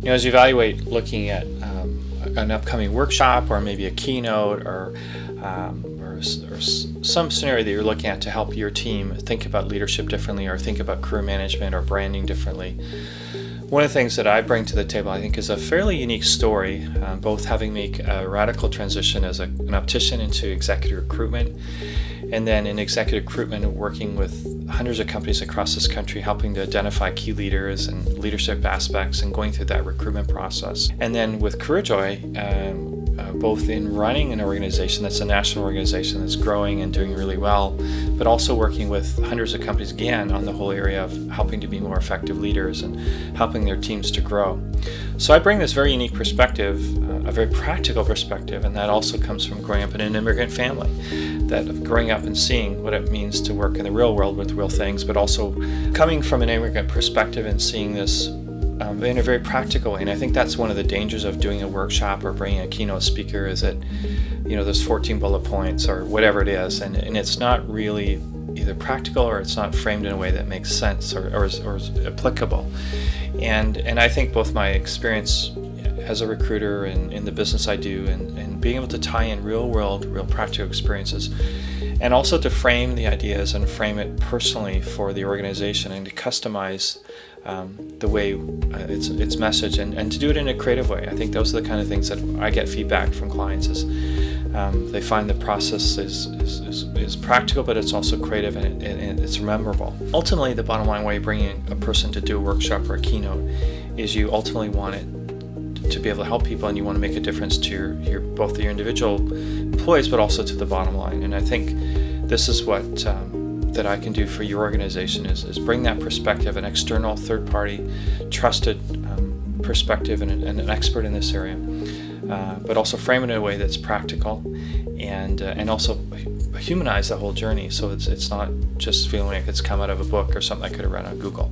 As you evaluate looking at an upcoming workshop or maybe a keynote or some scenario that you're looking at to help your team think about leadership differently or think about career management or branding differently, one of the things that I bring to the table, I think, is a fairly unique story, both having made a radical transition as an optician into executive recruitment, and then in executive recruitment working with hundreds of companies across this country, helping to identify key leaders and leadership aspects and going through that recruitment process. And then with CareerJoy, both in running an organization that's a national organization that's growing and doing really well, but also working with hundreds of companies again on the whole area of helping to be more effective leaders and helping their teams to grow. So I bring this very unique perspective, a very practical perspective, and that also comes from growing up in an immigrant family, that of growing up and seeing what it means to work in the real world with real things, but also coming from an immigrant perspective and seeing this in a very practical way. And I think that's one of the dangers of doing a workshop or bringing a keynote speaker, is that there's 14 bullet points or whatever it is, and it's not really either practical or it's not framed in a way that makes sense or is applicable. And I think both my experience as a recruiter and in the business I do, and being able to tie in real world, real practical experiences, and also to frame the ideas and frame it personally for the organization and to customize the way its message and to do it in a creative way. I think those are the kind of things that I get feedback from clients is they find the process is practical, but it's also creative and it's memorable. Ultimately, the bottom line, why you're bringing a person to do a workshop or a keynote, is you ultimately want it to be able to help people, and you want to make a difference to both your individual employees, but also to the bottom line. And I think this is what that I can do for your organization is bring that perspective, an external, third-party, trusted perspective, and an expert in this area, but also frame it in a way that's practical, and also humanize the whole journey, so it's not just feeling like it's come out of a book or something I could have read on Google.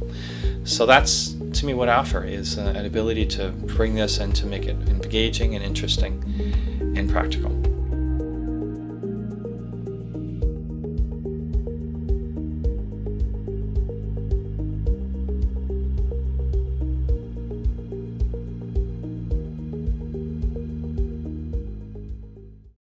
So that's, to me, what I offer is an ability to bring this and to make it engaging and interesting and practical.